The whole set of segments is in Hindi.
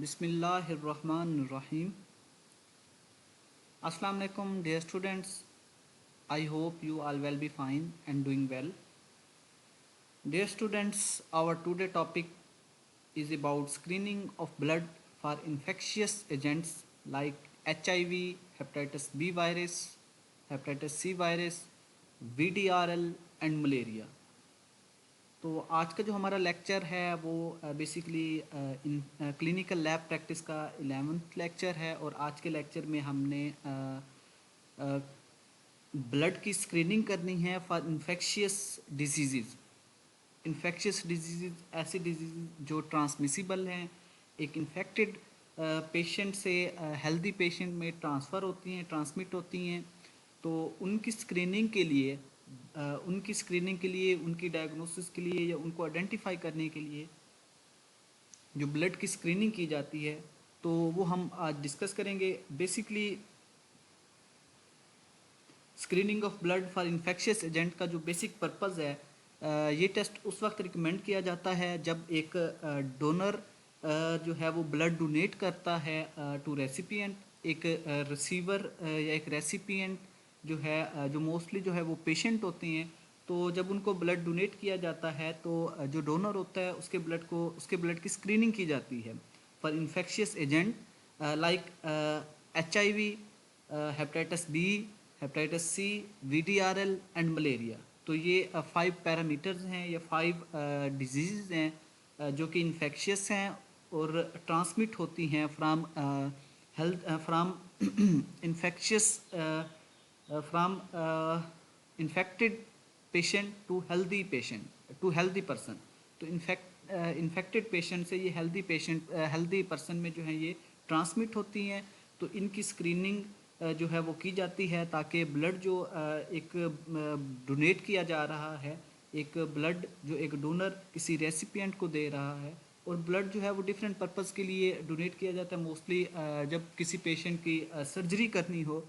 Bismillahirrahmanirrahim. Assalamu alaikum, dear students. I hope you all will be fine and doing well. Dear students, our today topic is about screening of blood for infectious agents like HIV, hepatitis B virus, hepatitis C virus, VDRL and malaria. तो आज का जो हमारा लेक्चर है वो बेसिकली क्लिनिकल लैब प्रैक्टिस का 11th लेक्चर है और आज के लेक्चर में हमने ब्लड की स्क्रीनिंग करनी है for infectious disease. Infectious disease ऐसी डिजीज़ जो ट्रांसमिसिबल हैं, एक इन्फेक्टेड पेशेंट से हेल्दी पेशेंट में ट्रांसफ़र होती हैं, ट्रांसमिट होती हैं। तो उनकी स्क्रीनिंग के लिए उनकी डायग्नोसिस के लिए या उनको आइडेंटिफाई करने के लिए जो ब्लड की स्क्रीनिंग की जाती है तो वो हम आज डिस्कस करेंगे। Basically screening of blood for infectious agent का जो बेसिक पर्पज़ है, ये टेस्ट उस वक्त रिकमेंड किया जाता है जब एक डोनर जो है वो ब्लड डोनेट करता है टू रेसिपिएंट, एक रिसीवर या एक रेसिपिएंट जो है जो मोस्टली जो है वो पेशेंट होते हैं। तो जब उनको ब्लड डोनेट किया जाता है तो जो डोनर होता है उसके ब्लड की स्क्रीनिंग की जाती है for infectious agent like HIV, hepatitis B, hepatitis C, VDRL and malaria. तो ये 5 पैरामीटर्स हैं या 5 डिजीज़ हैं जो कि इन्फेक्शियस हैं और ट्रांसमिट होती हैं from infectious from infected patient to healthy person. तो इन्फेक्टेड पेशेंट से ये हेल्दी पर्सन में जो है ये ट्रांसमिट होती हैं। तो इनकी स्क्रीनिंग जो है वो की जाती है ताकि ब्लड जो एक डोनेट किया जा रहा है, एक ब्लड जो एक डोनर किसी रेसिपिएंट को दे रहा है, और ब्लड जो है वो डिफरेंट पर्पज़ के लिए डोनेट किया जाता है। मोस्टली जब किसी पेशेंट की सर्जरी करनी हो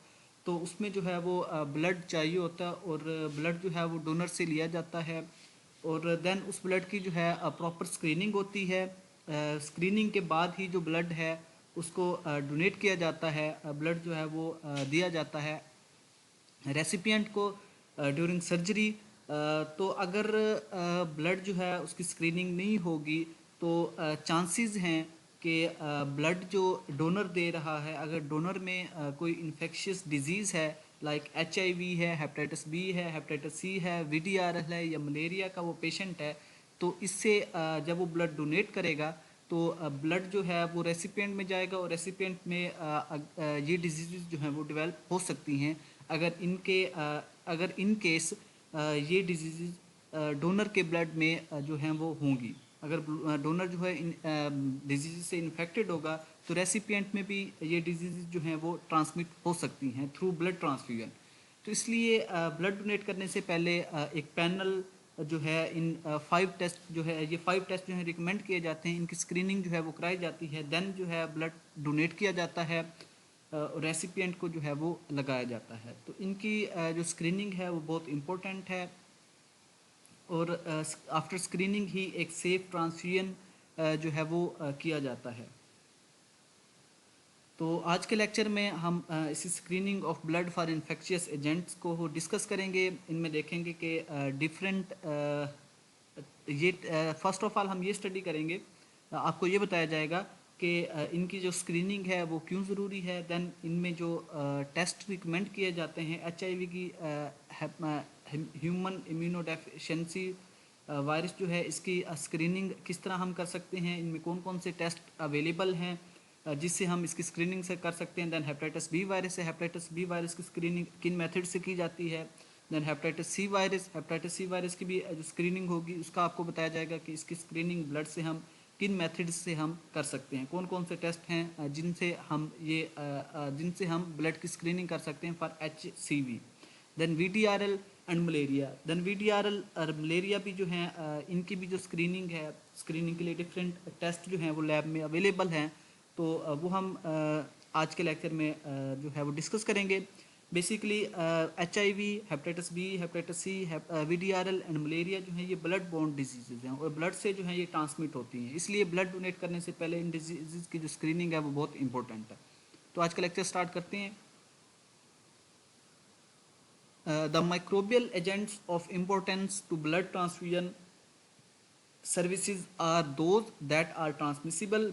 तो उसमें जो है वो ब्लड चाहिए होता है और ब्लड जो है वो डोनर से लिया जाता है और देन उस ब्लड की जो है प्रॉपर स्क्रीनिंग होती है। स्क्रीनिंग के बाद ही जो ब्लड है उसको डोनेट किया जाता है, ब्लड जो है वो दिया जाता है रेसिपिएंट को ड्यूरिंग सर्जरी। तो अगर ब्लड जो है उसकी स्क्रीनिंग नहीं होगी तो चांसेस हैं कि ब्लड जो डोनर दे रहा है, अगर डोनर में कोई इन्फेक्शियस डिजीज़ है लाइक HIV है, हेपेटाइटिस बी है, हेपेटाइटिस सी है, VDRL है या मलेरिया का वो पेशेंट है, तो इससे जब वो ब्लड डोनेट करेगा तो ब्लड जो है वो रेसिपिएंट में जाएगा और रेसिपिएंट में ये डिजीज़ जो हैं वो डेवलप हो सकती हैं अगर इन केस ये डिजीज़ डोनर के ब्लड में जो हैं वो होंगी। अगर डोनर जो है इन डिजीज़ से इन्फेक्टेड होगा तो रेसिपिएंट में भी ये डिजीज़ जो हैं वो ट्रांसमिट हो सकती हैं थ्रू ब्लड ट्रांसफ्यूजन। तो इसलिए ब्लड डोनेट करने से पहले एक पैनल जो है इन 5 टेस्ट जो है ये 5 टेस्ट जो है रिकमेंड किए जाते हैं, इनकी स्क्रीनिंग जो है वो कराई जाती है, देन जो है ब्लड डोनेट किया जाता है, रेसिपिएंट को जो है वो लगाया जाता है। तो इनकी जो स्क्रीनिंग है वो बहुत इम्पोर्टेंट है और आफ्टर स्क्रीनिंग ही एक सेफ ट्रांसफ्यूजन जो है वो किया जाता है। तो आज के लेक्चर में हम इसी screening of blood for infectious agents को डिस्कस करेंगे। इनमें देखेंगे कि डिफरेंट ये फर्स्ट ऑफ ऑल हम ये स्टडी करेंगे, आपको ये बताया जाएगा कि इनकी जो स्क्रीनिंग है वो क्यों ज़रूरी है। देन इनमें जो टेस्ट रिकमेंड किए जाते हैं HIV की ह्यूमन इम्यूनोडेफिशिएंसी वायरस जो है इसकी स्क्रीनिंग किस तरह हम कर सकते हैं, इनमें कौन कौन से टेस्ट अवेलेबल हैं जिससे हम इसकी स्क्रीनिंग से कर सकते हैं। देन हेपेटाइटिस बी वायरस है, हेपेटाइटिस बी वायरस की स्क्रीनिंग किन मेथड से की जाती है। देन हेपेटाइटिस सी वायरस की भी जो स्क्रीनिंग होगी उसका आपको बताया जाएगा कि इसकी स्क्रीनिंग ब्लड से हम किन मेथड से हम कर सकते हैं, कौन कौन से टेस्ट हैं जिनसे हम ब्लड की स्क्रीनिंग कर सकते हैं for HCV। Then VDRL and malaria. Then VDRL और मलेरिया भी जो हैं इनकी भी जो स्क्रीनिंग है, स्क्रीनिंग के लिए डिफरेंट टेस्ट जो हैं वो लैब में अवेलेबल हैं। तो वो हम आज के लेक्चर में जो है वो डिस्कस करेंगे। Basically HIV, hepatitis B, hepatitis C, VDRL and malaria जो है ये ब्लड बॉर्न डिजीजेज हैं और ब्लड से जो है ये ट्रांसमिट होती हैं, इसलिए ब्लड डोनेट करने से पहले इन डिजीज़ की जो स्क्रीनिंग है वो बहुत इंपॉर्टेंट है। तो आज का लेक्चर स्टार्ट करते हैं। The microbial agents of importance to blood transfusion services are those that are transmissible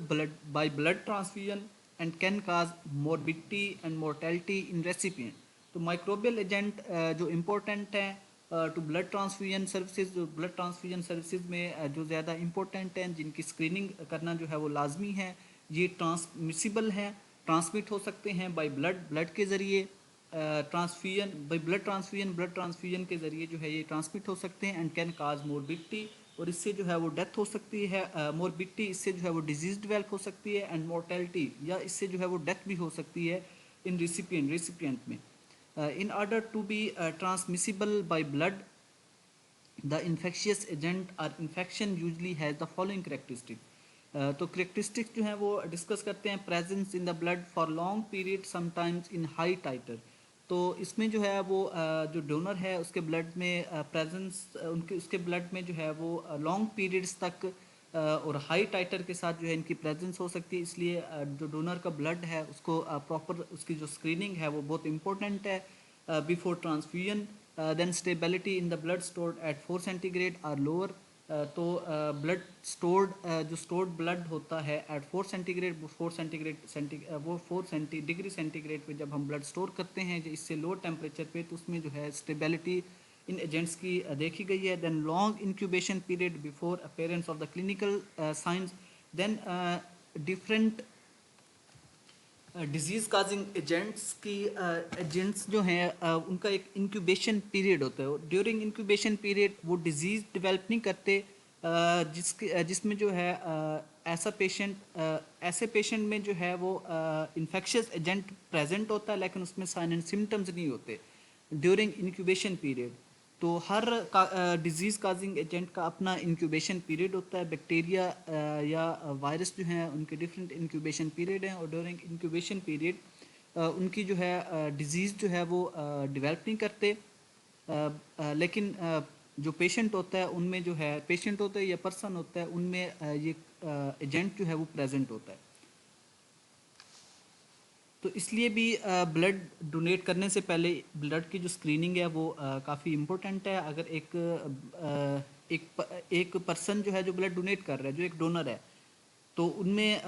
by blood transfusion and can cause morbidity and mortality in recipient. तो माइक्रोबियल एजेंट जो इम्पोर्टेंट हैं टू ब्लड ट्रांसफ्यूजन सर्विसेज, जो ब्लड ट्रांसफ्यूजन सर्विसेज में जो ज़्यादा इम्पोर्टेंट हैं, जिनकी स्क्रीनिंग करना जो है वो लाजमी है, ये ट्रांसमिसिबल हैं, ट्रांसमिट हो सकते हैं बाय ब्लड के ज़रिए, ट्रांसफ्यूजन बाय ब्लड ट्रांसफ्यूजन के ज़रिए जो है ये ट्रांसमिट हो सकते हैं, एंड कैन काज मोरबिडिटी, और इससे जो है वो डेथ हो सकती है, मोरबिडिटी इससे जो है वो डिजीज़ डेवलप हो सकती है, एंड मोर्टेलिटी या इससे जो है वो डेथ भी हो सकती है इन रेसिपिएंट में। In order to be transmissible by blood, the infectious agent or infection usually has the following characteristic. तो characteristics जो हैं वो डिस्कस करते हैं। presence in the blood for long period, sometimes in high titer. तो इसमें जो है वो जो डोनर है उसके ब्लड में प्रेजेंस उसके ब्लड में जो है वो लॉन्ग पीरियड्स तक और हाई टाइटर के साथ जो है इनकी प्रेजेंस हो सकती है, इसलिए जो डोनर का ब्लड है उसको प्रॉपर उसकी जो स्क्रीनिंग है वो बहुत इंपॉर्टेंट है before transfusion. Then stability in the blood stored at 4 centigrade और लोअर। तो ब्लड स्टोर्ड जो स्टोर्ड ब्लड होता है एट 4 सेंटीग्रेड, वो 4 डिग्री सेंटीग्रेड पे जब हम ब्लड स्टोर करते हैं, जो इससे लो टेम्परेचर पे, तो उसमें जो है स्टेबिलिटी इन एजेंट्स की देखी गई है। Then long incubation period before appearance of the clinical signs. Then different disease causing agents की एजेंट्स जो हैं उनका एक इंक्यूबेशन पीरियड होता है। ड्यूरिंग इंक्यूबेशन पीरियड वो डिजीज़ डेवलप नहीं करते, जिसमें जो है ऐसे पेशेंट में जो है वो इन्फेक्शियस एजेंट प्रेजेंट होता है, लेकिन उसमें साइन एंड सिम्टम्स नहीं होते ड्यूरिंग इंक्यूबेशन पीरियड। तो हर डिजीज़ काजिंग एजेंट का अपना इंक्यूबेशन पीरियड होता है। बैक्टीरिया या वायरस जो हैं उनके डिफरेंट इंक्यूबेशन पीरियड हैं, और ड्यूरिंग इंक्यूबेशन पीरियड उनकी जो है डिजीज़ जो है वो डेवलप नहीं करते, लेकिन जो पेशेंट होता है उनमें जो है पेशेंट होता है या पर्सन होता है उनमें ये एजेंट जो है वो प्रेजेंट होता है। तो इसलिए भी ब्लड डोनेट करने से पहले ब्लड की जो स्क्रीनिंग है वो काफ़ी इम्पोर्टेंट है। अगर एक पर्सन जो है जो ब्लड डोनेट कर रहा है, जो एक डोनर है, तो उनमें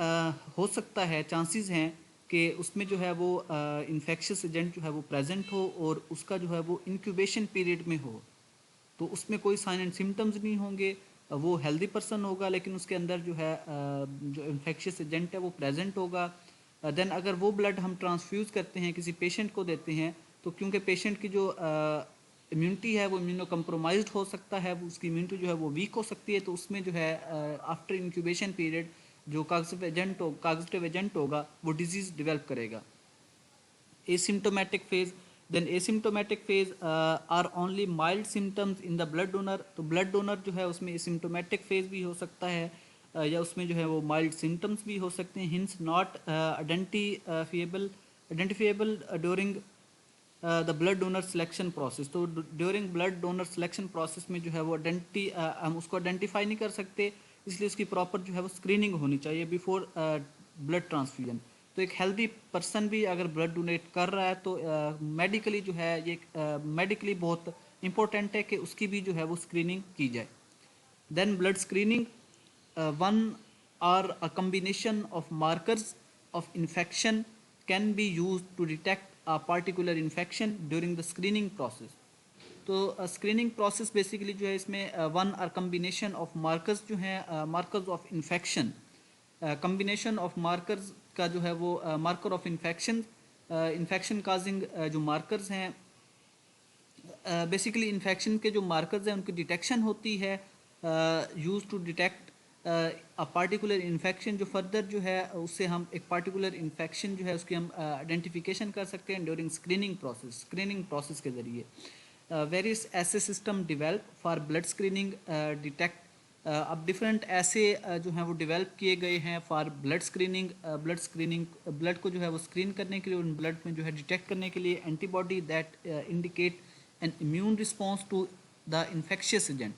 हो सकता है, चांसेस हैं कि उसमें जो है वो इन्फेक्शियस एजेंट जो है वो प्रेजेंट हो और उसका जो है वो इंक्यूबेशन पीरियड में हो, तो उसमें कोई साइन एंड सिम्टम्स नहीं होंगे, वो हेल्दी पर्सन होगा, लेकिन उसके अंदर जो है जो इन्फेक्शियस एजेंट है वो प्रेजेंट होगा। देन अगर वो ब्लड हम ट्रांसफ्यूज़ करते हैं, किसी पेशेंट को देते हैं, तो क्योंकि पेशेंट की जो इम्यूनिटी है वो इम्यूनो कम्प्रोमाइज्ड हो सकता है, उसकी इम्यूनिटी जो है वो वीक हो सकती है, तो उसमें जो है आफ्टर इंक्यूबेशन पीरियड जो कागजिटिव एजेंट होगा वो डिजीज़ डेवलप करेगा। Asymptomatic phase, then asymptomatic phase or only mild symptoms in the blood donor. तो ब्लड डोनर जो है उसमें एसिम्टोमेटिक फेज भी हो सकता है, या उसमें जो है वो माइल्ड सिम्टम्स भी हो सकते हैं, hence not identifiable during the blood donor selection process. तो during blood donor selection process में जो है वो हम उसको आइडेंटिफाई नहीं कर सकते, इसलिए उसकी प्रॉपर जो है वो स्क्रीनिंग होनी चाहिए बिफोर ब्लड ट्रांसफ्यूजन। तो एक हेल्दी पर्सन भी अगर ब्लड डोनेट कर रहा है तो मेडिकली जो है ये मेडिकली बहुत इंपॉर्टेंट है कि उसकी भी जो है वो स्क्रीनिंग की जाए। Then blood screening, one or a combination of markers of infection can be used to detect a particular infection during the screening process. तो स्क्रीनिंग प्रोसेस बेसिकली जो है इसमें वन और कम्बिनेशन ऑफ मार्कर्स जो हैं, markers of infection, combination of markers का जो है वो मार्कर ऑफ इन्फेक्शन काजिंग जो मार्कर्स हैं, बेसिकली इन्फेक्शन के जो मार्कर्स हैं उनकी डिटेक्शन होती है, use to detect a particular infection. जो फर्दर जो है उससे हम एक पार्टिकुलर इन्फेक्शन जो है उसकी हम आइडेंटिफिकेशन कर सकते हैं ड्यूरिंग स्क्रीनिंग प्रोसेस के ज़रिए। वेरियस ऐसे system develop for blood screening detect अब डिफरेंट ऐसे जो हैं वो डेवलप किए गए हैं फॉर ब्लड स्क्रीनिंग। ब्लड को जो है वो स्क्रीन करने के लिए, उन ब्लड में जो है डिटेक्ट करने के लिए antibody that indicate an immune response to the infectious agent.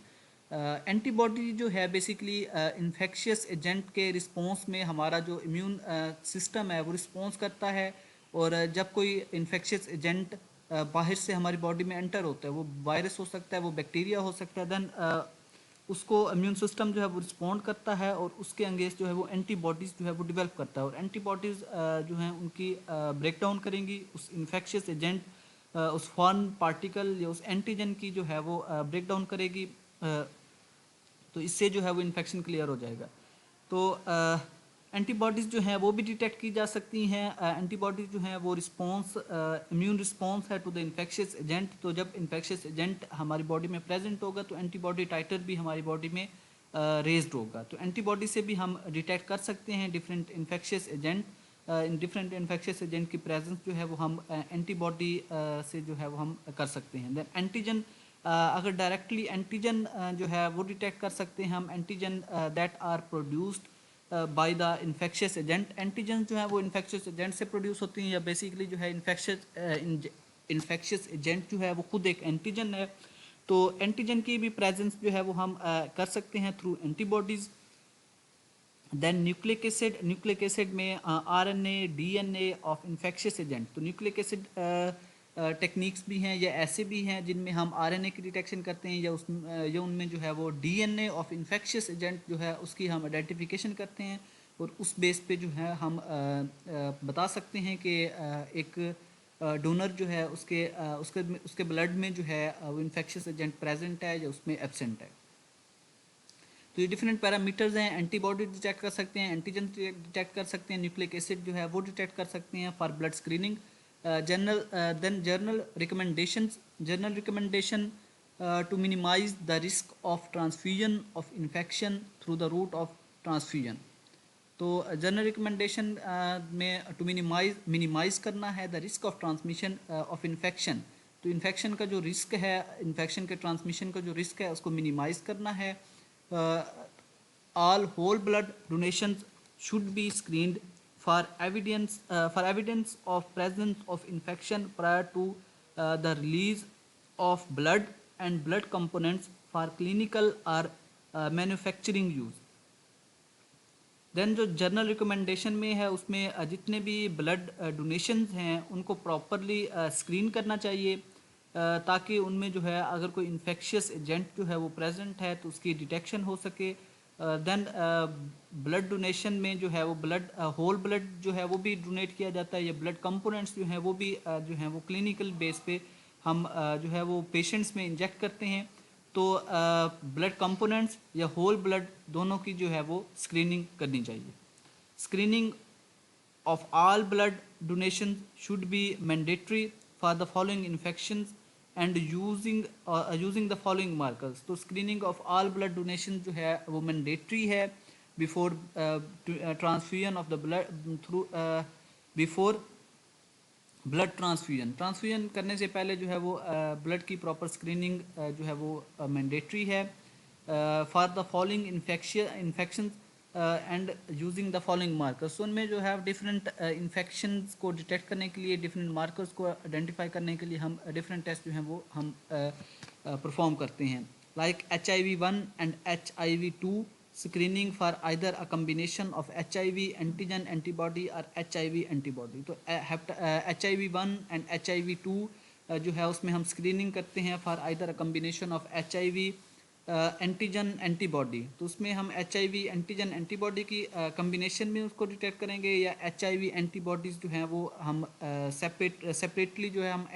Antibody जो है बेसिकली इन्फेक्शियस एजेंट के रिस्पॉन्स में हमारा जो इम्यून सिस्टम है वो रिस्पॉन्स करता है, और जब कोई इन्फेक्शियस एजेंट बाहर से हमारी बॉडी में एंटर होता है, वो वायरस हो सकता है, वो बैक्टीरिया हो सकता है, देन उसको इम्यून सिस्टम जो है वो रिस्पॉन्ड करता है और उसके अगेंस्ट जो है वो एंटीबॉडीज़ जो है वो डेवलप करता है, और एंटीबॉडीज़ जो हैं उनकी ब्रेक डाउन करेंगी उस इन्फेक्शियस एजेंट, उस फॉरेन पार्टिकल या उस एंटीजन की जो है वो ब्रेक डाउन करेगी। तो इससे जो है वो इन्फेक्शन क्लियर हो जाएगा। तो एंटीबॉडीज़ जो हैं वो भी डिटेक्ट की जा सकती हैं। एंटीबॉडीज़ जो हैं वो रिस्पॉन्स, इम्यून रिस्पॉन्स है टू द इन्फेक्शियस एजेंट। तो जब इन्फेक्शियस एजेंट हमारी बॉडी में प्रेजेंट होगा तो एंटीबॉडी टाइटर भी हमारी बॉडी में रेज्ड होगा। तो एंटीबॉडी से भी हम डिटेक्ट कर सकते हैं different infectious agent. In different infectious agent की प्रेजेंस जो है वो हम एंटीबॉडी से जो है वो हम कर सकते हैं। देन एंटीजन, अगर डायरेक्टली एंटीजन जो है वो डिटेक्ट कर सकते हैं हम, antigen that are produced by the infectious agent. Antigen जो है वो इन्फेक्शियस एजेंट से प्रोड्यूस होती हैं, या बेसिकली जो है इन्फेक्शियस एजेंट जो है वो खुद एक एंटीजन है। तो एंटीजन की भी प्रेजेंस जो है वो हम कर सकते हैं through antibodies. Then nucleic acid में RNA DNA of infectious agent. तो न्यूक्लिक एसिड टेक्निक्स भी हैं या ऐसे भी हैं जिनमें हम आरएनए की डिटेक्शन करते हैं, या उनमें जो है वो डीएनए ऑफ इन्फेक्शियस एजेंट जो है उसकी हम आइडेंटिफिकेशन करते हैं, और उस बेस पे जो है हम बता सकते हैं कि एक डोनर जो है उसके ब्लड में जो है वो इन्फेक्शियस एजेंट प्रेजेंट है या उसमें एब्सेंट है। तो ये डिफरेंट पैरामीटर्स हैं। एंटीबॉडी डिटेक्ट कर सकते हैं, एंटीजन डिटेक्ट कर सकते हैं, न्यूक्लिक एसिड जो है वो डिटेक्ट कर सकते हैं for blood screening. General recommendation to minimize the risk of transfusion of infection through the route of transfusion. तो जनरल रिकमेंडेशन में टू मिनिमाइज करना है the risk of transmission of infection. तो इन्फेक्शन का जो रिस्क है, इन्फेक्शन के ट्रांसमिशन का जो रिस्क है उसको मिनिमाइज करना है। All whole blood donations should be screened for evidence of presence of infection prior to the release of blood and blood components for clinical or manufacturing use. Then जो जर्नल रिकमेंडेशन में है उसमें जितने भी ब्लड डोनेशंस हैं उनको प्रॉपरली स्क्रीन करना चाहिए, ताकि उनमें जो है अगर कोई इन्फेक्शियस एजेंट जो है वो प्रेजेंट है तो उसकी डिटेक्शन हो सके। देन ब्लड डोनेशन में जो है वो होल ब्लड जो है वो भी डोनेट किया जाता है, या ब्लड कंपोनेंट्स जो हैं वो भी जो हैं वो क्लिनिकल बेस पे हम जो है वो पेशेंट्स में इंजेक्ट करते हैं। तो ब्लड कंपोनेंट्स या होल ब्लड दोनों की जो है वो स्क्रीनिंग करनी चाहिए। Screening of all blood donation should be mandatory for the following infections and using the following markers. तो screening of all blood donation जो है वो मैंडेटरी है before transfusion of the blood through before blood transfusion करने से पहले जो है वो ब्लड की प्रॉपर स्क्रीनिंग जो है वो मैंडेटरी है for the following infection and using the following markers. उनमें जो है डिफरेंट इन्फेक्शंस को डिटेक्ट करने के लिए, डिफरेंट मार्कर्स को आइडेंटिफाई करने के लिए हम डिफरेंट टेस्ट जो हैं वो हम परफॉर्म करते हैं, like HIV-1 and HIV-2 screening for either a combination of HIV antigen antibody or HIV antibody। तो HIV-1 and HIV-2 जो है उसमें हम स्क्रीनिंग करते हैं for either a combination of HIV antigen antibody. तो उसमें हम HIV एंटीजन एंटीबॉडी की कम्बिनेशन में उसको डिटेक्ट करेंगे, या HIV एंटीबॉडीज़ जो हैं वो हम सेपरेटली जो है हम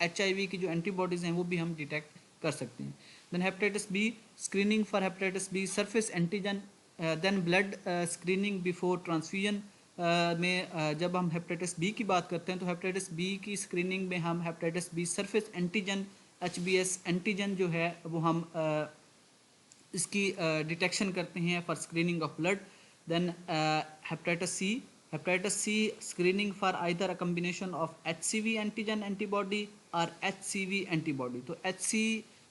HIV की जो एंटीबॉडीज़ हैं वो भी हम डिटेक्ट कर सकते हैं। Then hepatitis B screening for hepatitis B surface antigen. Then blood screening before transfusion में जब हम हेपेटाइटिस बी की बात करते हैं तो हेपेटाइटिस बी की स्क्रीनिंग में हम hepatitis B surface antigen HBS antigen जो है वो हम इसकी डिटेक्शन करते हैं for screening of blood. Then hepatitis C screening for either a combination of HCV antigen antibody और HCV एंटीबॉडी। तो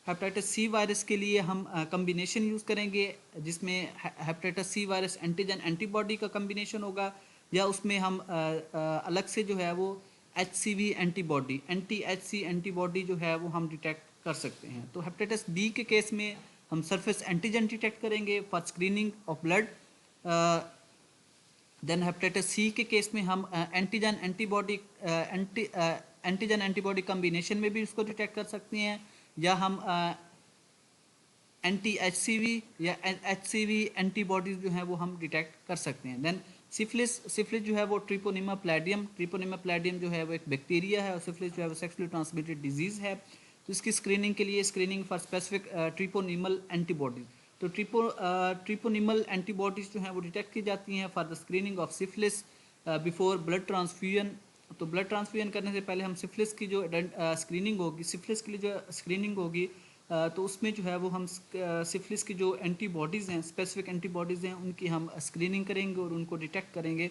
हेपेटाइटिस सी वायरस के लिए हम कम्बिनेशन यूज़ करेंगे, जिसमें hepatitis C virus antigen antibody का कम्बिनेशन होगा, या उसमें हम अलग से जो है वो HCV एंटीबॉडी, HC एंटीबॉडी जो है वो हम डिटेक्ट कर सकते हैं। तो हेपेटाइटिस बी के केस में हम सरफेस एंटीजन डिटेक्ट करेंगे for screening of blood. Then hepatitis C के केस में हम एंटीजन एंटीबॉडी कम्बिनेशन में भी उसको डिटेक्ट कर सकते हैं, या हम HCV या HCV एंटीबॉडीज जो हैं वो हम डिटेक्ट कर सकते हैं। देन सिफिलिस जो है वो ट्रिपोनिमा प्लैडियम जो है वो एक बैक्टीरिया है, और सिफिलिस जो है वो सेक्सुअली ट्रांसमिटेड डिजीज़ है। तो इसकी स्क्रीनिंग के लिए स्क्रीनिंग फॉर स्पेसिफिक ट्रिपोनिमल एंटीबॉडीज, तो ट्रिपोनिमल एंटीबॉडीज जो हैं वो डिटेक्ट की जाती हैं for the screening of syphilis before blood transfusion. तो ब्लड ट्रांसफ्यूजन करने से पहले हम सिफिलिस की जो स्क्रीनिंग होगी, सिफिलिस के लिए जो स्क्रीनिंग होगी, तो उसमें जो है वो हम सिफिलिस की जो एंटीबॉडीज़ हैं, स्पेसिफिक एंटीबॉडीज़ हैं, उनकी हम स्क्रीनिंग करेंगे और उनको डिटेक्ट करेंगे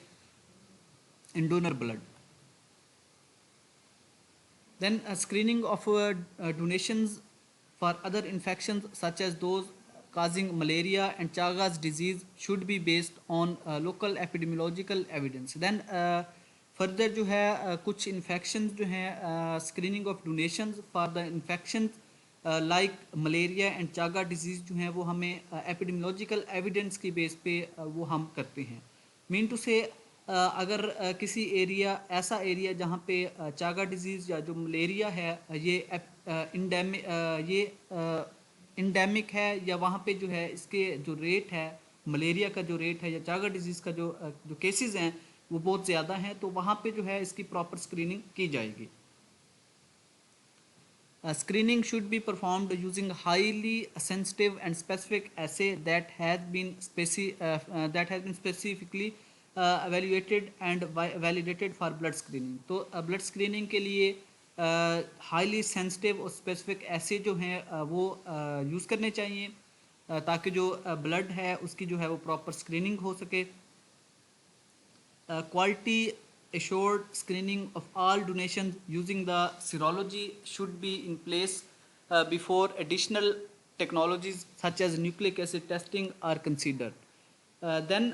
in donor blood. Then screening of donations for other infections such as those causing malaria and Chagas disease should be based on local epidemiological evidence. Then further जो है कुछ infections जो हैं screening of donations for the infections like malaria and Chaga disease जो हैं वो हमें epidemiological evidence की base पे वो हम करते हैं। मीन टू से अगर किसी एरिया, ऐसा एरिया जहाँ पे चागा डिजीज़ या जो मलेरिया है ये इंडेमिक है, या वहाँ पे जो है इसके जो रेट है, मलेरिया का जो रेट है या चागा डिजीज़ का जो केसेस हैं वो बहुत ज़्यादा हैं, तो वहाँ पे जो है इसकी प्रॉपर स्क्रीनिंग की जाएगी। Screening should be performed using highly sensitive and specific assay that has been specifically evaluated and validated for blood screening. तो blood screening के लिए हाईली सेंसिटिव और स्पेसिफिक ऐसे जो हैं वो यूज़ करने चाहिए, ताकि जो ब्लड है उसकी जो है वो प्रॉपर स्क्रीनिंग हो सके। Quality assured screening of all donations using the serology should be in place before additional technologies such as nucleic acid testing are considered. Then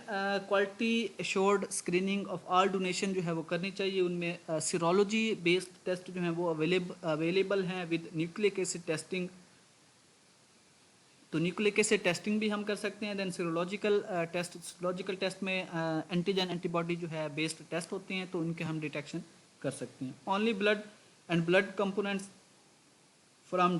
quality assured screening of all donation जो है वो करनी चाहिए, उनमें serology based test जो हैं वो अवेलेबल हैं with nucleic acid testing। तो न्यूक्लिक एसिड टेस्टिंग भी हम कर सकते हैं। देन सीरोलॉजिकल टेस्ट में एंटीजन एंटीबॉडी जो है बेस्ड टेस्ट होते हैं, तो उनके हम डिटेक्शन कर सकते हैं। Only blood and blood components from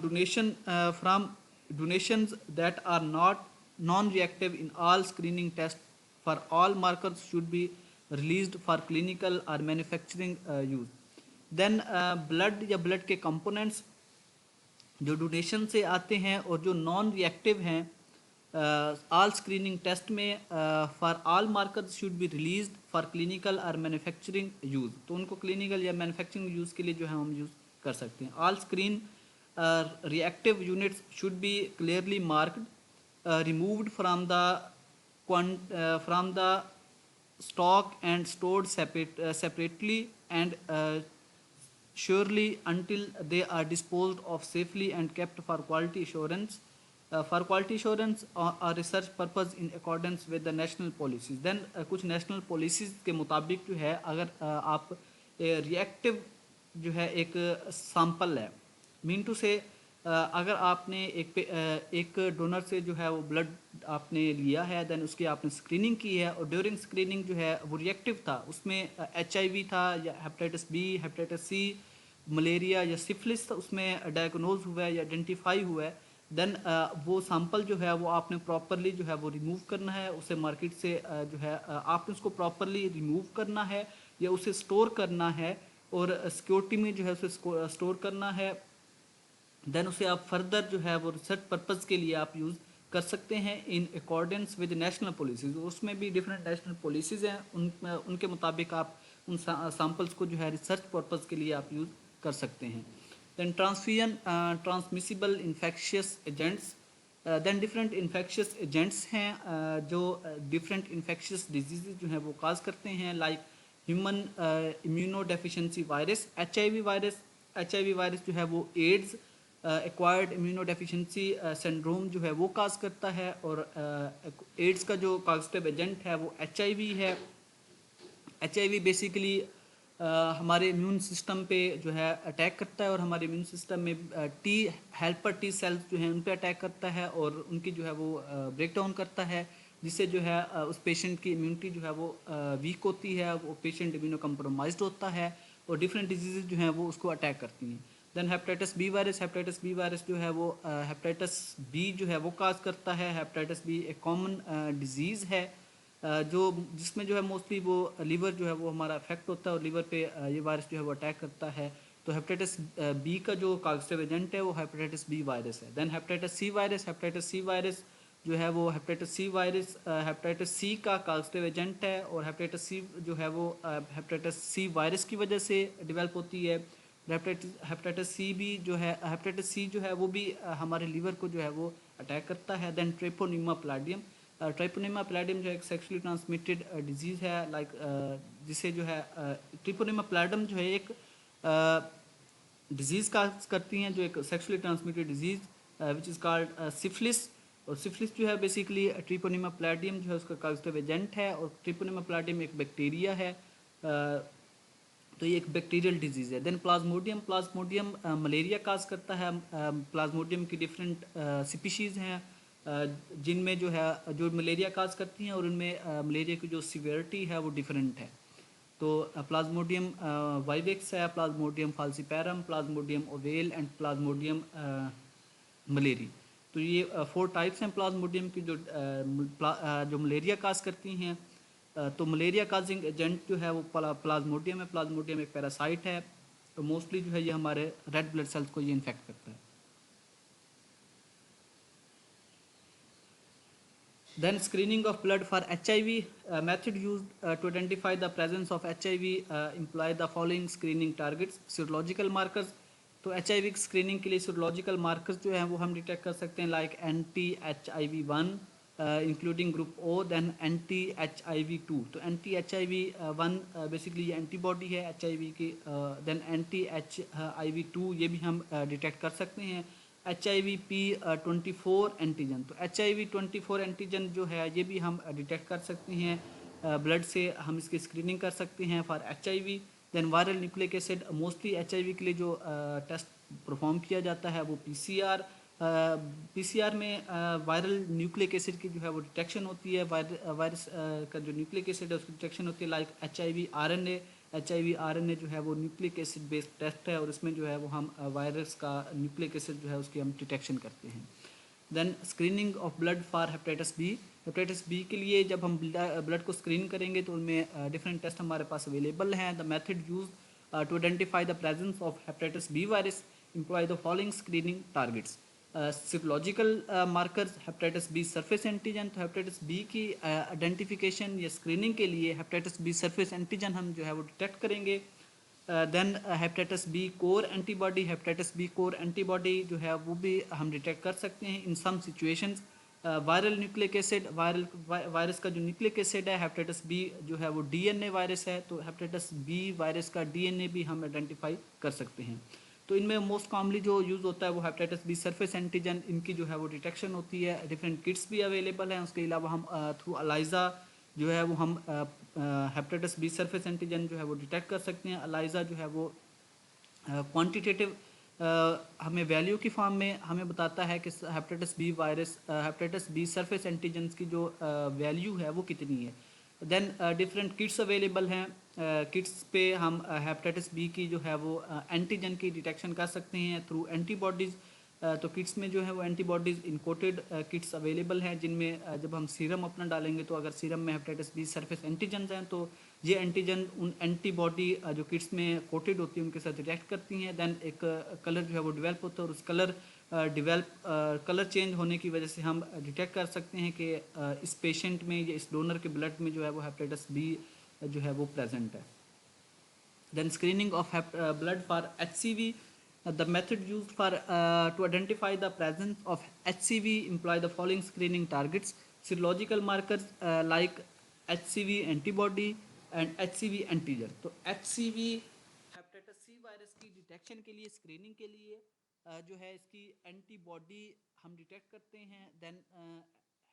donations that are not non reactive in all screening test for all markers should be released for clinical और मैन्युफैक्चरिंग यूज। देन ब्लड या ब्लड के कंपोनेंट्स जो डोनेशन से आते हैं और जो नॉन रिएक्टिव हैं ऑल स्क्रीनिंग टेस्ट में for all markers should be released for clinical और मैन्युफैक्चरिंग यूज़, तो उनको क्लिनिकल या मैन्युफैक्चरिंग यूज़ के लिए जो है हम यूज़ कर सकते हैं। All screen reactive units should be clearly marked, removed from the stock and stored separately and surely until they are disposed of safely and kept for quality assurance or research purpose in accordance with the national policies. Then कुछ national policies के मुताबिक जो है अगर आप reactive जो है एक sample है, मीन टू से अगर आपने एक डोनर से जो है वो ब्लड आपने लिया है, देन उसकी आपने स्क्रीनिंग की है और ड्यूरिंग स्क्रीनिंग जो है वो रिएक्टिव था, उसमें HIV था या hepatitis B, hepatitis C, malaria या सिफिलिस उसमें डायग्नोज हुआ है या आइडेंटिफाई हुआ है, देन वो सैंपल जो है वो आपने प्रॉपरली जो है वो रिमूव करना है, उसे मार्केट से जो है आपने उसको प्रॉपरली रिमूव करना है या उसे स्टोर करना है और सिक्योरिटी में जो है उसे स्टोर करना है। देन उसे आप फर्दर जो है वो रिसर्च पर्पज़ के लिए आप यूज़ कर सकते हैं in accordance with national policies. उसमें भी डिफरेंट नेशनल पॉलिसीज़ हैं, उनके मुताबिक आप उन सैम्पल्स को जो है रिसर्च पर्पज़ के लिए आप यूज़ कर सकते हैं। Then transfusion transmissible infectious agents, then different infectious agents हैं जो डिफरेंट इन्फेक्शियस डिजीज़ जो हैं वो काज करते हैं, like human immuno deficiency virus, HIV virus जो है वो एड्स एक्वायर्ड इम्यूनोडेफिशिएंसी सिंड्रोम जो है वो काज करता है, और एड्स का जो कॉजेटिव एजेंट है वो HIV है। HIV बेसिकली हमारे इम्यून सिस्टम पे जो है अटैक करता है, और हमारे इम्यून सिस्टम में टी हेल्पर टी सेल्स जो हैं उन पे अटैक करता है, और उनकी जो है वो ब्रेक डाउन करता है, जिससे जो है उस पेशेंट की इम्यूनिटी जो है वो वीक होती है, वो पेशेंट इम्यूनो कम्प्रोमाइज्ड होता है, और डिफरेंट डिजीज़ जो हैं वो उसको अटैक करती हैं। देन हेपेटाइटिस बी वायरस जो है वो हेपेटाइटिस बी जो है वो काज करता है। हेपेटाइटिस बी एक कॉमन डिजीज़ है जो जिसमें जो है मोस्टली वो लीवर जो है वो हमारा अफेक्ट होता है, और लीवर पे ये वायरस जो है वो अटैक करता है। तो हेपेटाइटिस बी का जो कॉजेटिव एजेंट है वो हेपेटाइटिस बी वायरस है। देन हेपेटाइटिस सी वायरस जो है वो हेपेटाइटिस सी का कॉजेटिव एजेंट है, और हेपेटाइटिस सी जो है वो हेपेटाइटिस सी वायरस की वजह से डेवलप होती है। हेपेटाइटिस सी जो है वो भी हमारे लीवर को जो है वो अटैक करता है। देन ट्रेपोनिमा प्लाडियम जो है एक सेक्सुअली ट्रांसमिटेड डिजीज़ है, लाइक जिसे जो है ट्रिपोनिमा प्लाडियम जो है एक डिजीज़ का करती हैं, जो एक sexually transmitted disease which is called syphilis. और सिफिलिस जो है बेसिकली ट्रिपोनिमा प्लाडियम जो है उसका कॉजेटिव एजेंट है, और ट्रिपोनिमा प्लाडियम एक बैक्टीरिया है, तो ये एक बैक्टीरियल डिजीज़ है। देन प्लाज्मोडियम मलेरिया काज करता है। प्लाज्मोडियम की डिफरेंट स्पीशीज़ हैं जिनमें जो है जो मलेरिया काज करती हैं, और उनमें मलेरिया की जो सीवियरिटी है वो डिफरेंट है। तो प्लाज्मोडियम वाइवेक्स है, Plasmodium falciparum, Plasmodium oval and Plasmodium malariae. तो ये 4 टाइप्स हैं प्लाज्मोडियम की जो मलेरिया काज करती हैं। तो मलेरिया काजिंग एजेंट जो है वो प्लाज्मोडियम है। प्लाज्मोडियम एक पैरासाइट है, तो मोस्टली जो है ये हमारे रेड ब्लड सेल्स को ये इन्फेक्ट करता है। Then screening of blood for HIV method used to identify the presence of HIV imply the following screening targets: serological markers। तो HIV स्क्रीनिंग के लिए serological markers जो हैं वो हम डिटेक्ट कर सकते हैं, like anti-HIV1 including group O, then anti-HIV2। तो anti-HIV1 बेसिकली ये एंटीबॉडी है HIV की, देन anti-HIV2 ये भी हम डिटेक्ट कर सकते हैं। HIV-P24 एंटीजन, तो HIV-24 एंटीजन जो है ये भी हम डिटेक्ट कर सकते हैं ब्लड से, हम इसकी स्क्रीनिंग कर सकते हैं for HIV। Then viral nucleic acid, mostly HIV के लिए जो टेस्ट परफॉर्म किया जाता है वो PCR में वायरल न्यूक्लिक एसिड की जो है वो डिटेक्शन होती है। वायरस का जो न्यूक्लिक एसिड है उसकी डिटेक्शन होती है, लाइक HIV RNA जो है वो न्यूक्लिक एसिड बेस्ड टेस्ट है, और इसमें जो है वो हम वायरस का न्यूक्लिक एसिड जो है उसकी हम डिटेक्शन करते हैं। Then screening of blood for hepatitis B के लिए जब हम ब्लड को स्क्रीन करेंगे तो उनमें डिफरेंट टेस्ट हमारे पास अवेलेबल हैं। The method use to identify the presence of hepatitis B virus employ the following screening targets: serological markers, hepatitis B surface antigen. तो हेपेटाइटिस बी की आइडेंटिफिकेशन या स्क्रीनिंग के लिए हेपेटाइटिस बी सरफेस एंटीजन हम जो है वो डिटेक्ट करेंगे। Then hepatitis B core antibody जो है वो भी हम डिटेक्ट कर सकते हैं in some situations. Viral nucleic acid, virus का जो न्यूक्लिक एसिड है हेपेटाइटिस बी जो है वो DNA वायरस है, तो हेपेटाइटिस बी वायरस का DNA भी हम आइडेंटिफाई कर सकते हैं। तो इनमें मोस्ट कॉमनली जो यूज़ होता है वो हेपेटाइटिस बी सरफेस एंटीजन, इनकी जो है वो डिटेक्शन होती है। डिफरेंट किट्स भी अवेलेबल हैं, उसके अलावा हम थ्रू अलाइजा जो है वो हम हेपेटाइटिस बी सरफेस एंटीजन जो है वो डिटेक्ट कर सकते हैं। अलाइजा जो है वो क्वांटिटेटिव हमें वैल्यू की फॉर्म में हमें बताता है कि हेपेटाइटिस बी सरफेस एंटीजन्स की जो वैल्यू है वो कितनी है। देन डिफरेंट किट्स अवेलेबल हैं, किट्स पे हम हेपेटाइटिस बी की जो है वो एंटीजन की डिटेक्शन कर सकते हैं थ्रू एंटीबॉडीज़। तो किट्स में जो है वो एंटीबॉडीज़ इनकोटेड किट्स अवेलेबल हैं, जिनमें जब हम सीरम अपना डालेंगे तो अगर सीरम में हेपेटाइटिस बी सरफेस एंटीजन हैं तो ये एंटीजन उन एंटीबॉडी जो किट्स में कोटेड होती है उनके साथ रिएक्ट करती हैं। देन एक कलर जो है वो डेवलप होता है, और उस कलर चेंज होने की वजह से हम डिटेक्ट कर सकते हैं कि इस पेशेंट में या इस डोनर के ब्लड में जो है वो हेपेटाइटिस बी जो है वो प्रेजेंट है। Then screening of blood for HCV, the method used for to identify the presence of HCV employ the following screening targets: serological markers like HCV antibody and HCV antigen। तो HCV हेपेटाइटिस सी वायरस की डिटेक्शन के लिए, स्क्रीनिंग के लिए जो है इसकी एंटीबॉडी हम डिटेक्ट करते हैं। Then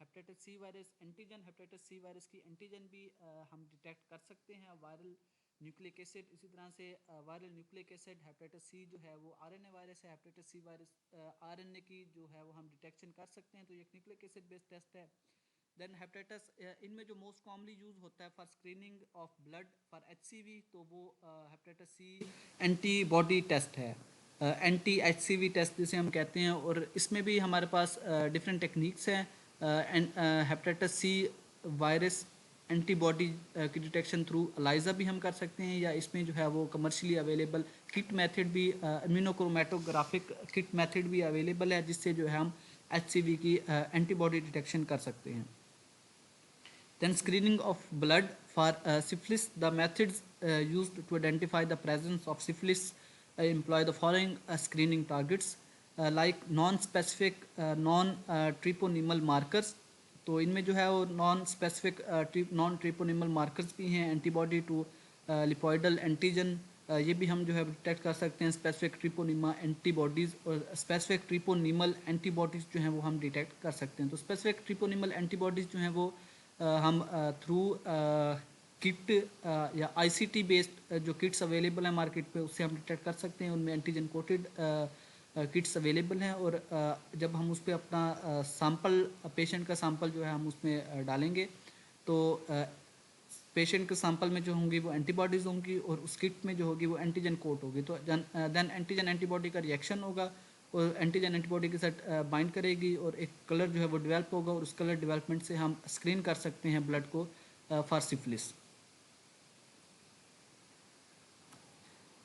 hepatitis C virus antigen, hepatitis C virus की एंटीजन भी हम डिटेक्ट कर सकते हैं। वायरल न्यूक्लिक एसिड, इसी तरह से viral nucleic acid, hepatitis C जो है वो आरएनए वायरस है, हेपेटाइटिस सी वायरस आरएनए की जो है वो हम डिटेक्शन कर सकते हैं। तो ये न्यूक्लिक एसिड बेस्ड टेस्ट है। देन हेपेटाइटिस, इनमें जो मोस्ट कॉमनली यूज़ होता है for screening of blood for HCV, तो वो हेपेटाइटिस सी एंटीबॉडी टेस्ट है, एंटी एचसीवी टेस्ट जिसे हम कहते हैं। और इसमें भी हमारे पास डिफरेंट टेक्निक्स हैं। हेपेटाइटिस सी वायरस एंटीबॉडी की डिटेक्शन थ्रू एलाइजा भी हम कर सकते हैं, या इसमें जो है वो कमर्शियली अवेलेबल किट मेथड भी, इम्यूनोक्रोमेटोग्राफिक किट मेथड भी अवेलेबल है, जिससे जो है हम एचसीवी की एंटीबॉडी डिटेक्शन कर सकते हैं। Then screening of blood for syphilis. The methods used to identify the presence of syphilis employ the following screening targets, like non-specific non-treponemal markers. तो इनमें जो है वो नॉन स्पेसिफिक नॉन ट्रिपोनिमल मार्कर्स भी हैं। एंटीबॉडी टू लिपोइडल एंटीजन, ये भी हम जो है डिटेक्ट कर सकते हैं। स्पेसिफिक ट्रिपोनिमा एंटीबॉडीज़ और स्पेसिफिक ट्रिपोनिमल एंटीबॉडीज़ जो हैं वो हम डिटेक्ट कर सकते हैं। तो स्पेसिफिक ट्रिपोनिमल एंटीबॉडीज़ जो हैं वो हम थ्रू किट या आईसीटी बेस्ड जो किट्स अवेलेबल हैं मार्केट पे, उससे हम डिटेक्ट कर सकते हैं। उनमें एंटीजन कोटेड किट्स अवेलेबल हैं, और जब हम उस पर अपना सैंपल, पेशेंट का सैंपल जो है हम उसमें डालेंगे, तो पेशेंट के सैंपल में जो होंगी वो एंटीबॉडीज़ होंगी, और उस किट में जो होगी वो एंटीजन कोट होगी। तो देन एंटीजन एंटीबॉडी का रिएक्शन होगा, और एंटीजन एंटीबॉडी के साथ बाइंड करेगी, और एक कलर जो है वो डेवलप होगा, और उस कलर डेवलपमेंट से हम स्क्रीन कर सकते हैं ब्लड को for syphilis.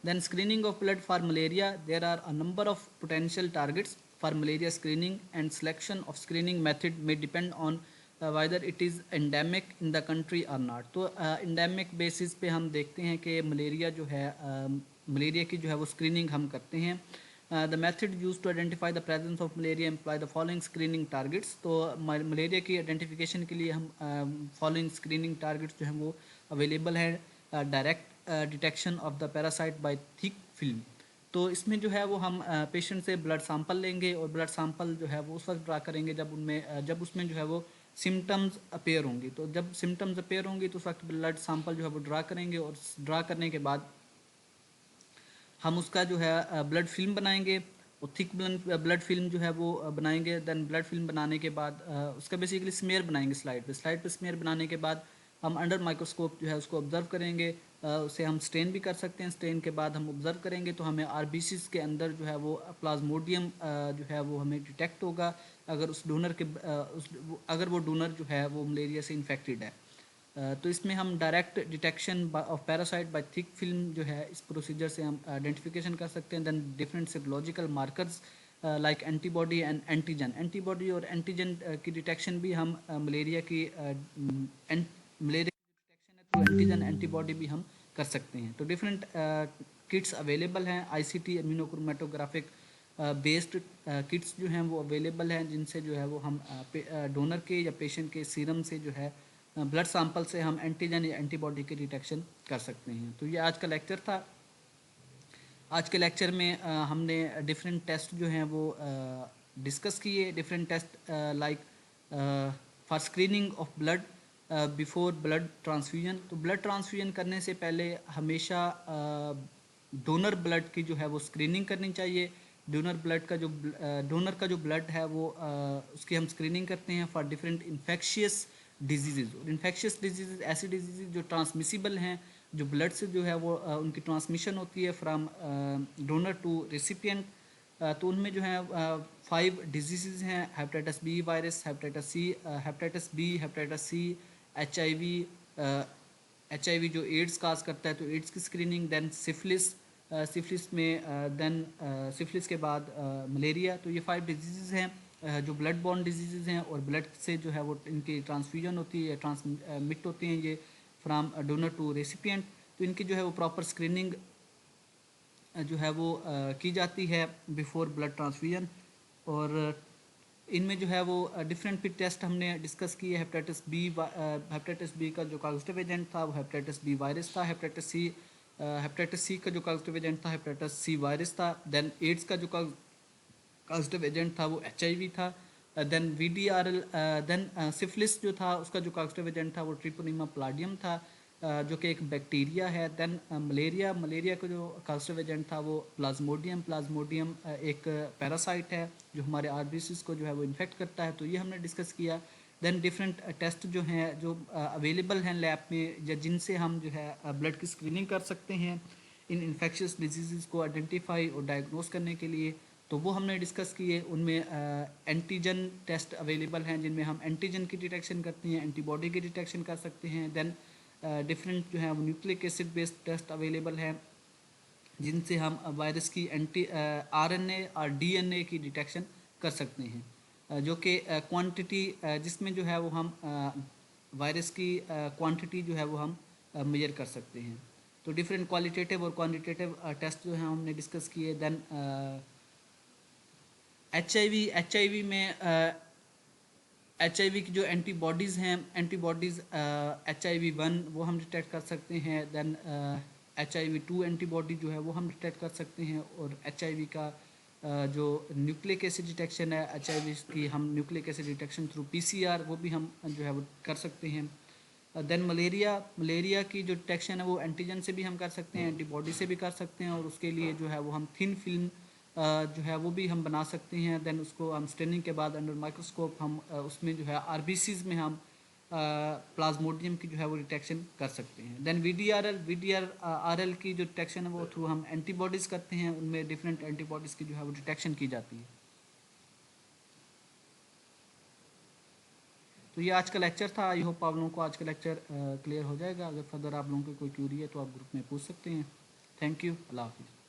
Then screening of blood for malaria. There are a number of potential targets for malaria screening, and selection of screening method may depend on whether it is endemic in the country or not. तो endemic basis पे हम देखते हैं कि मलेरिया जो है, मलेरिया की जो है वो स्क्रीनिंग हम करते हैं। The method used to identify the presence of malaria employ the following screening targets. तो मलेरिया की आइडेंटिफिकेशन के लिए हम फॉलोइंग स्क्रीनिंग टारगेट्स जो हैं वो अवेलेबल है। Direct detection of the parasite by thick film. तो इसमें जो है वो हम पेशेंट से ब्लड सैंपल लेंगे, और ब्लड सैंपल जो है वो उस वक्त ड्रा करेंगे जब उसमें जो है वो सिम्टम्स अपेयर होंगी। तो जब सिम्टम्स अपेयर होंगी तो उस वक्त ब्लड सैंपल जो है वो ड्रा करेंगे, और ड्रा करने के बाद हम उसका जो है ब्लड फिल्म बनाएंगे, और थिक ब्लड फिल्म जो है वो बनाएंगे। देन ब्लड फिल्म बनाने के बाद उसका बेसिकली स्मेयर बनाएंगे स्लाइड पे स्मेयर बनाने के बाद हम अंडर माइक्रोस्कोप जो है उसको ऑब्जर्व करेंगे। उसे हम स्टेन भी कर सकते हैं। स्टेन के बाद हम ऑब्जर्व करेंगे तो हमें आरबीसीज के अंदर जो है वो प्लाज्मोडियम जो है वो हमें डिटेक्ट होगा, अगर उस डोनर के अगर वो डोनर जो है वो मलेरिया से इन्फेक्टेड है। तो इसमें हम direct detection of parasite by thick film जो है, इस प्रोसीजर से हम आइडेंटिफिकेशन कर सकते हैं। Then different serological markers like antibody and antibody और एंटीजन की डिटेक्शन भी हम मलेरिया की डिटेक्शन है थ्रू एंटीजन एंटीबॉडी भी हम कर सकते हैं। तो डिफरेंट किट्स अवेलेबल हैं, आईसीटी इम्यूनोक्रोमेटोग्राफिक बेस्ड किट्स जो हैं वो अवेलेबल हैं, जिनसे जो है वो हम डोनर के या पेशेंट के सीरम से जो है ब्लड सैंपल से हम एंटीजन या एंटीबॉडी की डिटेक्शन कर सकते हैं। तो ये आज का लेक्चर था। आज के लेक्चर में हमने डिफरेंट टेस्ट जो हैं वो डिस्कस किए। Different taste like for screening of blood before blood transfusion. तो ब्लड ट्रांसफ्यूजन करने से पहले हमेशा डोनर ब्लड की जो है वो स्क्रीनिंग करनी चाहिए। डोनर का जो ब्लड है वो उसकी हम स्क्रीनिंग करते हैं फॉर डिफरेंट इन्फेक्शियस डिजीज़। और इन्फेक्शियस डिजीज़ ऐसी डिजीज़ जो ट्रांसमिसिबल हैं, जो ब्लड से जो है वो उनकी ट्रांसमिशन होती है फ्राम डोनर टू रेसिपिएंट। तो उनमें जो है 5 डिजीज़ हैं, hepatitis B virus, hepatitis B, hepatitis C, HIV जो एड्स काज करता है, तो एड्स की स्क्रीनिंग। दैन सिफिलिस में देन सिफिलिस के बाद मलेरिया। तो ये 5 डिजीज़ हैं जो ब्लड बॉर्न डिजीज़ हैं, और ब्लड से जो है वो इनकी ट्रांसफ्यूजन होती है, ट्रांसमिट होती हैं ये फ्राम डोनर टू रेसिपिएंट। तो इनकी जो है वो प्रॉपर स्क्रीनिंग जो है वो की जाती है बिफोर ब्लड ट्रांसफ्यूजन। और इनमें जो है वो डिफरेंट फिर टेस्ट हमने डिस्कस किए। हेपेटाइटिस बी का जो कॉजेटिव एजेंट था वो हेपेटाइटिस बी वायरस था। हेपेटाइटिस सी का जो कॉजेटिव एजेंट था हेपेटाइटिस सी वायरस था। देन एड्स का जो कॉजेटिव एजेंट था वो HIV था। देन VDRL, देन सिफिलिस जो था उसका जो कॉजेटिव एजेंट था वो ट्रिपोनिमा प्लाडियम था, जो कि एक बैक्टीरिया है। देन मलेरिया का जो कॉजेटिव एजेंट था वो प्लाज्मोडियम एक पैरासाइट है जो हमारे RBCs को जो है वो इन्फेक्ट करता है, तो ये हमने डिस्कस किया। देन डिफरेंट टेस्ट जो हैं जो अवेलेबल हैं लैब में या जिनसे हम जो है ब्लड की स्क्रीनिंग कर सकते हैं इन इन्फेक्शियस डिजीज़ को आइडेंटिफाई और डायग्नोस करने के लिए, तो वो हमने डिस्कस किए। उनमें एंटीजन टेस्ट अवेलेबल हैं जिनमें हम एंटीजन की डिटेक्शन करते हैं, एंटीबॉडी की डिटेक्शन कर सकते हैं। देन डिफरेंट जो है वो nucleic acid based test available हैं जिनसे हम वायरस की RNA और DNA की डिटेक्शन कर सकते हैं, जो कि क्वांटिटी जिसमें जो है वो हम वायरस की क्वांटिटी जो है वो हम मेजर कर सकते हैं। तो डिफरेंट क्वालिटेटिव और क्वांटिटेटिव टेस्ट जो हैं हमने डिस्कस किए। देन HIV में HIV की जो एंटीबॉडीज़ हैं, एंटीबॉडीज़ HIV-1 वो हम डिटेक्ट कर सकते हैं। देन HIV-2 एंटीबॉडी जो है वो हम डिटेक्ट कर सकते हैं। और HIV का जो न्यूक्लिक एसिड डिटेक्शन है HIV की, हम nucleic acid detection through PCR वो भी हम जो है वो कर सकते हैं। देन मलेरिया की जो डिटेक्शन है वो एंटीजन से भी हम कर सकते हैं, एंटीबॉडी से भी कर सकते हैं, और उसके लिए जो है वो हम थिन फिल्म जो है वो भी हम बना सकते हैं। देन उसको हम स्टेनिंग के बाद अंडर माइक्रोस्कोप हम उसमें जो है RBCs में हम प्लाज्मोडियम की जो है वो डिटेक्शन कर सकते हैं। देन VDRL की जो डिटेक्शन है वो थ्रू हम एंटीबॉडीज़ करते हैं, उनमें डिफरेंट एंटीबॉडीज़ की जो है वो डिटेक्शन की जाती है। तो ये आज का लेक्चर था। आई होप आप लोगों को आज का लेक्चर क्लियर हो जाएगा। अगर फर्दर आप लोगों की कोई क्यूरी है तो आप ग्रुप में पूछ सकते हैं। Thank you. अल्लाह हाफिज़।